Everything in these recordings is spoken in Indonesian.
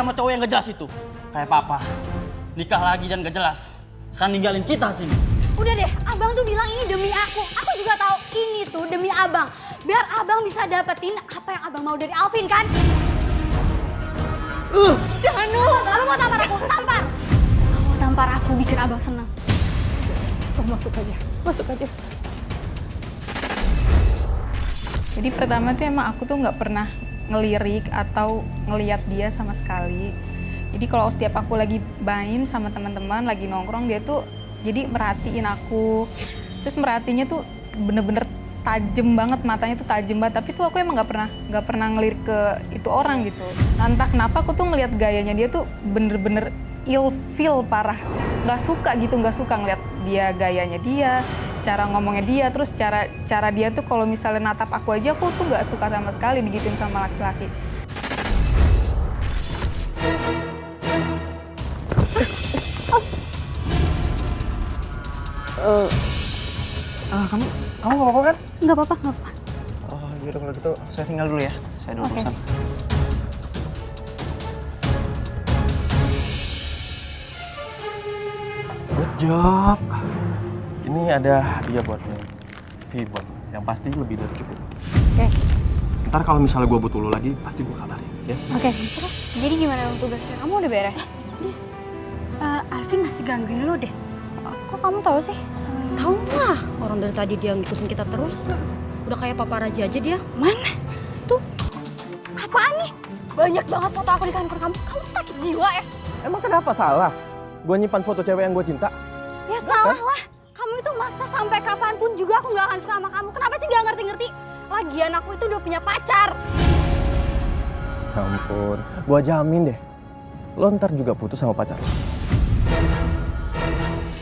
sama cowok yang gak jelas itu. Kayak papa, nikah lagi dan gak jelas. Sekarang ninggalin kita sini. Udah deh, abang tuh bilang ini demi aku. Aku juga tahu ini tuh demi abang. Biar abang bisa dapetin apa yang abang mau dari Alvin kan? Danu, kamu mau tampar aku? Tampar! Kamu tampar aku bikin abang senang. Kamu masuk aja. Jadi pertama tuh emang aku tuh nggak pernah ngelirik atau ngeliat dia sama sekali. Jadi kalau setiap aku lagi main sama teman-teman, lagi nongkrong, dia tuh jadi merhatiin aku. Terus merhatinya tuh bener-bener tajem banget, matanya tuh tajem banget. Tapi tuh aku emang nggak pernah ngelirik ke itu orang gitu. Nah, entah kenapa aku tuh ngeliat gayanya dia tuh bener-bener ilfeel parah. Nggak suka ngeliat dia gayanya dia, cara ngomongnya dia, terus cara dia tuh kalau misalnya natap aku aja, aku tuh nggak suka sama sekali digituin sama laki-laki. Kamu nggak apa-apa kan? Nggak apa-apa. Oh, yaudah kalau gitu saya tinggal dulu ya. Saya ada urusan. Good job. Ini ada hadiah buatmu. V-Bond. Yang pasti lebih dari cukup. Oke. Ntar kalau misalnya gue butuh lo lagi, pasti gue kabarin, ya? Oke. Terus jadi gimana tugasnya? Kamu udah beres? Dis, Alvin masih gangguin lo deh. Kok kamu tahu sih? Tahu lah, orang dari tadi dia ngikutin kita terus. Udah kayak paparazi aja dia. Mana? Tuh. Apaan nih? Banyak banget foto aku di kantor kamu. Kamu sakit jiwa ya? Emang kenapa salah? Gue nyimpan foto cewek yang gue cinta. Ya salah lah. Kamu itu maksa sampai kapanpun juga aku nggak akan suka sama kamu. Kenapa sih nggak ngerti-ngerti? Lagian aku itu udah punya pacar. Ya ampun, gue jamin deh. Lo ntar juga putus sama pacar lo.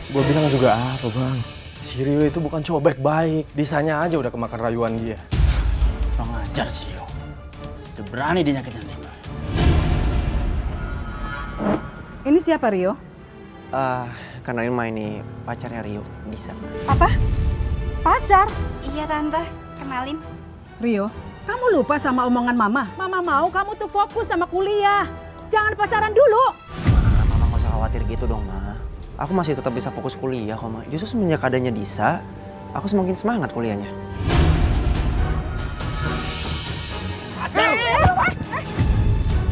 Gue bilang juga apa bang? Si Rio itu bukan cowok baik-baik. Disanya aja udah kemakan rayuan dia. Kurang ajar sih Rio. Udah berani dia nyakitin Lima. Ini siapa Rio? Karena ini pacarnya Rio, Disa. Apa? Pacar? Iya tante, kenalin. Rio, kamu lupa sama omongan Mama? Mama mau kamu tuh fokus sama kuliah. Jangan pacaran dulu. Mama nggak usah khawatir gitu dong, Ma. Aku masih tetap bisa fokus kuliah kok, Ma. Justru semenjak adanya Disa, aku semakin semangat kuliahnya.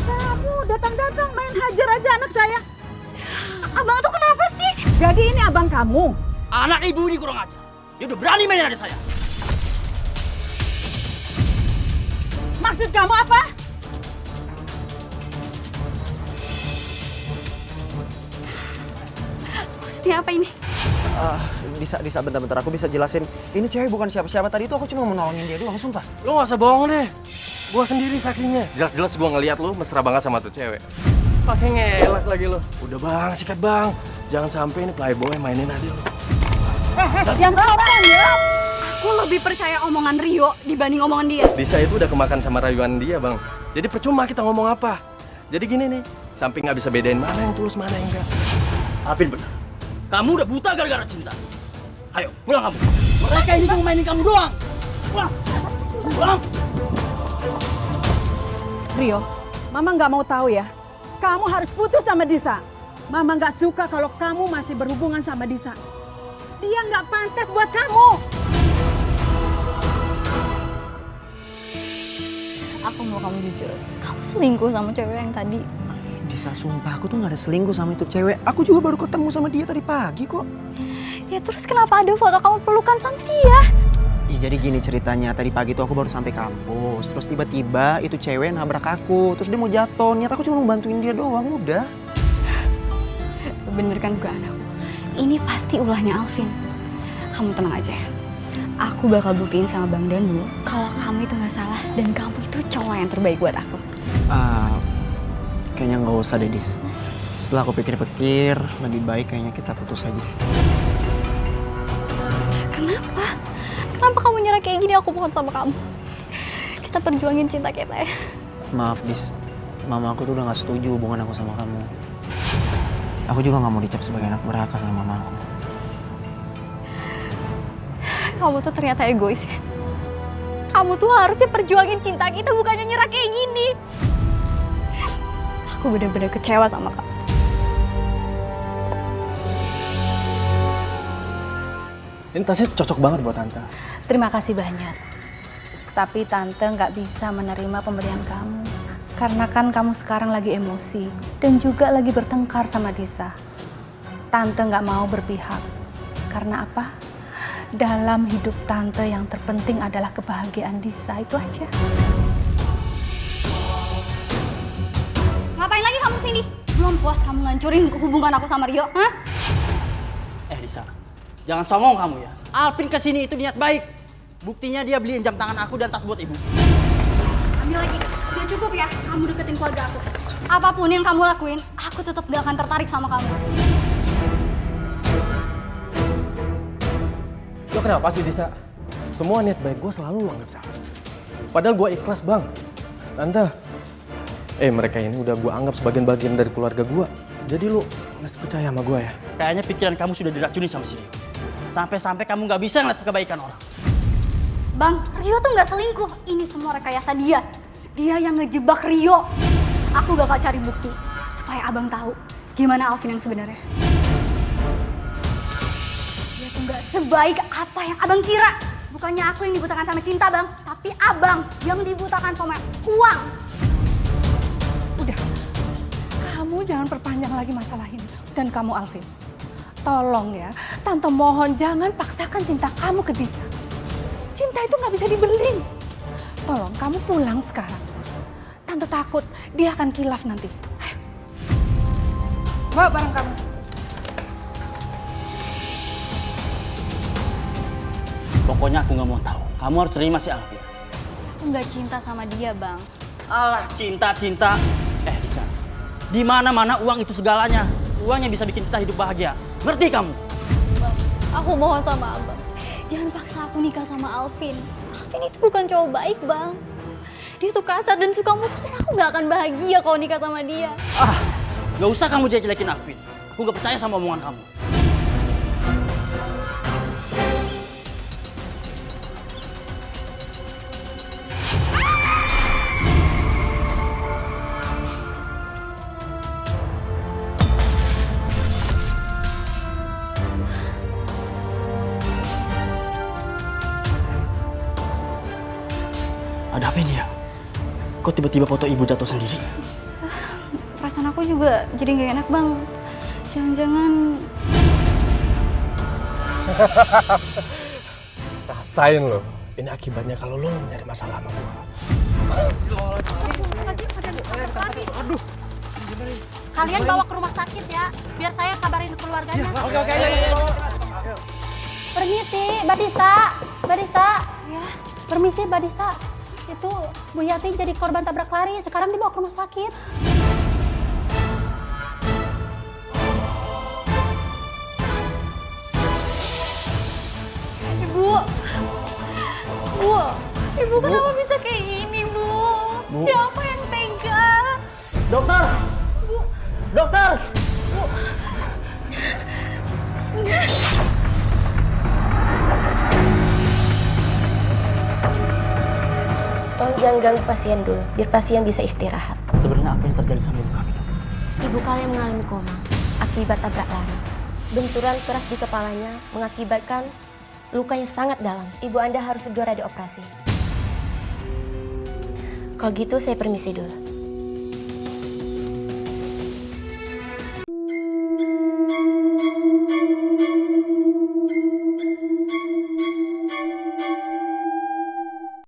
Kamu datang-datang main hajar aja anak saya. Abang tuh kenapa sih? Jadi ini abang kamu. Anak ibu ini kurang ajar. Dia udah berani mainin adik saya. Maksud kamu apa? Maksudnya apa ini? Disa, bentar-bentar. Aku bisa jelasin. Ini cewek bukan siapa-siapa. Tadi itu aku cuma mau nolongin dia doang, sumpah. Lo gak usah bohong deh. Gue sendiri saksinya. Jelas-jelas gue ngeliat lo mesra banget sama tuh cewek. Pakai ngelak lagi lo. Udah bang, sikat bang. Jangan sampai ini playboy mainin adik lo. Yang sopan ya. Aku lebih percaya omongan Rio dibanding omongan dia. Disa itu udah kemakan sama rayuan dia bang. Jadi percuma kita ngomong apa. Jadi gini nih, sampai nggak bisa bedain mana yang tulus mana yang enggak. Alvin benar. Kamu udah buta gara-gara cinta. Ayo, pulang kamu. Mereka ini cuma mainin kamu doang. Pulang. Pulang. Rio, Mama nggak mau tahu ya. Kamu harus putus sama Disa. Mama nggak suka kalau kamu masih berhubungan sama Disa. Dia nggak pantas buat kamu. Aku mau kamu jujur. Kamu selingkuh sama cewek yang tadi. Disa, sumpah aku tuh nggak ada selingkuh sama itu cewek. Aku juga baru ketemu sama dia tadi pagi kok. Ya terus kenapa ada foto kamu pelukan sama dia? Ih, jadi gini ceritanya, tadi pagi tuh aku baru sampai kampus. Terus tiba-tiba itu cewek nabrak aku. Terus dia mau jatuh, niat aku cuma mau bantuin dia doang, udah. Bener kan dugaan aku? Ini pasti ulahnya Alvin. Kamu tenang aja ya. Aku bakal buktiin sama Bang Danu kalau kamu itu nggak salah dan kamu itu cowok yang terbaik buat aku. Kayaknya nggak usah deh, Dis. Setelah aku pikir-pikir, lebih baik kayaknya kita putus aja. Kenapa? Kenapa kamu nyerah kayak gini? Aku mohon sama kamu. Kita perjuangin cinta kita ya. Maaf, Dis. Mama aku tuh udah nggak setuju hubungan aku sama kamu. Aku juga nggak mau dicap sebagai anak durhaka sama mama aku. Kamu tuh ternyata egois ya. Kamu tuh harusnya perjuangin cinta kita, bukannya nyerah kayak gini. Aku benar-benar kecewa sama kamu. Ini tasnya cocok banget buat Tante. Terima kasih banyak. Tapi Tante nggak bisa menerima pemberian kamu. Karena kan kamu sekarang lagi emosi dan juga lagi bertengkar sama Disa. Tante nggak mau berpihak. Karena apa? Dalam hidup Tante yang terpenting adalah kebahagiaan Disa, itu aja. Ngapain lagi kamu sini? Belum puas kamu ngancurin hubungan aku sama Rio, hah? Disa, jangan songong kamu ya. Alvin kesini itu niat baik. Buktinya dia beliin jam tangan aku dan tas buat ibu. Ambil lagi. Udah cukup ya, kamu deketin keluarga aku. Apapun yang kamu lakuin, aku tetap gak akan tertarik sama kamu. Lo kenapa sih, Disa? Semua niat baik gue selalu lo anggap salah. Padahal gue ikhlas, Bang. Tante, mereka ini udah gue anggap sebagian bagian dari keluarga gue. Jadi lo mesti percaya sama gue ya. Kayaknya pikiran kamu sudah diracuni sama si Rio. Sampai-sampai kamu nggak bisa ngeliat kebaikan orang. Bang, Rio tuh nggak selingkuh. Ini semua rekayasa dia. Dia yang ngejebak Rio. Aku bakal cari bukti supaya abang tahu gimana Alvin yang sebenarnya. Dia tuh nggak sebaik apa yang abang kira. Bukannya aku yang dibutakan sama cinta, Bang, tapi abang yang dibutakan sama uang. Udah, kamu jangan perpanjang lagi masalah ini. Dan kamu Alvin, tolong ya, Tante mohon jangan paksakan cinta kamu ke Disa. Cinta itu nggak bisa dibeli. Tolong kamu pulang sekarang. Tante takut dia akan kilaf nanti. Ayo. Bawa barang kamu. Pokoknya aku nggak mau tahu. Kamu harus terima si Alvin. Aku nggak cinta sama dia, Bang. Alah, cinta. Disa, di mana-mana uang itu segalanya. Uang yang bisa bikin kita hidup bahagia. Ngerti kamu? Bang, aku mohon sama abang. Jangan paksa aku nikah sama Alvin. Alvin itu bukan cowok baik, Bang. Dia tuh kasar dan suka mukul. Aku nggak akan bahagia kalau nikah sama dia. Gak usah kamu jelek-jelekin Alvin. Aku gak percaya sama omongan kamu. Ada apa ini ya? Kok tiba-tiba foto ibu jatuh sendiri? Perasaan aku juga jadi nggak enak, Bang. Jangan-jangan... Rasain lo. Ini akibatnya kalau lo nyari masalah sama gue. Kalian bawa ke rumah sakit ya, biar saya kabarin keluarganya. Oke. Permisi, Mbak Disa. Ya, permisi Mbak Disa. Itu Bu Yati jadi korban tabrak lari, sekarang dibawa ke rumah sakit. Ibu kenapa bisa kayak gini, Bu? Siapa yang tega? Dokter! Dokter! Tolong jangan ganggu pasien dulu, biar pasien bisa istirahat. Sebenarnya apa yang terjadi sama ibu kami? Ibu kalian mengalami koma akibat tabrak lari. Benturan keras di kepalanya mengakibatkan lukanya sangat dalam. Ibu Anda harus segera dioperasi. Kalau gitu saya permisi dulu.